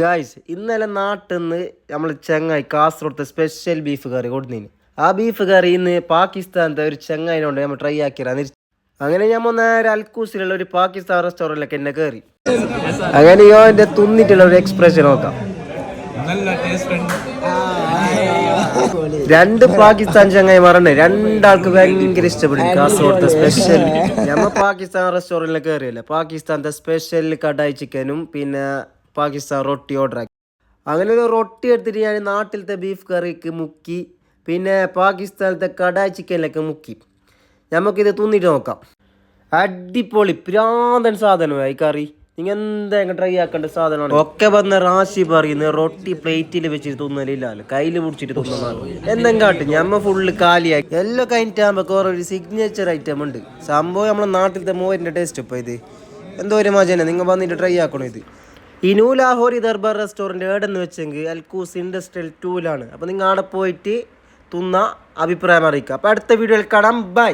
Guys ഇന്നലെ നാട്ടിൽ നിന്ന് നമ്മൾ ചെങ്ങായി കാസർഗോഡത്തെ സ്പെഷ്യൽ ബീഫ് കറി കൊടുന്നീന്. ആ ബീഫ് കറി ഇന്ന് പാകിസ്ഥാനത്തെ ഒരു ചെങ്ങായിനോണ്ട് നമ്മൾ ട്രൈ ആക്കിയതാണ്. അങ്ങനെ നമ്മൾ നേരെ അൽക്കൂസിലുള്ള ഒരു പാകിസ്ഥാൻ റെസ്റ്റോറൻറ്റിലൊക്കെ എന്നെ കയറി. അങ്ങനെ എൻ്റെ തുന്നിട്ടുള്ള ഒരു എക്സ്പ്രഷൻ നോക്കാം. രണ്ട് പാകിസ്ഥാൻ ചങ്ങായിമാരുണ്ട്, രണ്ടാൾക്ക് ഭയങ്കര ഇഷ്ടപ്പെടും കാസർഗോഡത്തെ സ്പെഷ്യൽ. നമ്മൾ പാകിസ്ഥാൻ റെസ്റ്റോറൻറ്റിൽ കയറിയല്ലേ, പാകിസ്ഥാനത്തെ സ്പെഷ്യൽ കടായി ചിക്കനും പിന്നെ പാകിസ്ഥാൻ റൊട്ടി ഓർഡർ ആക്കി. അങ്ങനെ ഒരു റൊട്ടി എടുത്തിട്ട് ഞാൻ നാട്ടിലത്തെ ബീഫ് കറിക്ക് മുക്കി, പിന്നെ പാകിസ്ഥാനത്തെ കടായി ചിക്കനിലൊക്കെ മുക്കി. നമുക്കിത് തിന്നിട്ട് നോക്കാം. അടിപൊളി പ്രാന്തൻ സാധനമാണ് ഈ കറി. നിങ്ങൾ എന്തായാലും ട്രൈ ആക്കേണ്ട സാധനമാണ്. ഒക്കെ വന്ന റാശി പറയുന്നത് റൊട്ടി പ്ലേറ്റിൽ വെച്ചിട്ട് തിന്നലില്ലല്ലോ, കയ്യിൽ പിടിച്ചിട്ട് തിന്നണം. എന്തെങ്കിലും കാട്ടും ഞമ്മ ഫുള്ള് കാലിയാക്കി. എല്ലാം കഴിഞ്ഞിട്ടാകുമ്പോൾ ഒരു സിഗ്നേച്ചർ ഐറ്റം ഉണ്ട് സംഭവം. നമ്മളെ നാട്ടിലത്തെ മോരിൻ്റെ ടേസ്റ്റ് ഇപ്പോൾ ഇത് എന്തോ ഒരു മജന. നിങ്ങൾ വന്നിട്ട് ട്രൈ ആക്കണം. ഇത് ഇനു ലാഹോറി ദർബാർ റെസ്റ്റോറൻറ്റ് ഏടെന്ന് വെച്ചെങ്കിൽ അൽക്കൂസ് ഇൻഡസ്ട്രിയൽ 2-ലാണ്. അപ്പോൾ നിങ്ങൾ അവിടെ പോയിട്ട് തിന്ന അഭിപ്രായം അറിയിക്കുക. അപ്പോൾ അടുത്ത വീഡിയോയിൽ കാണാം. ബൈ.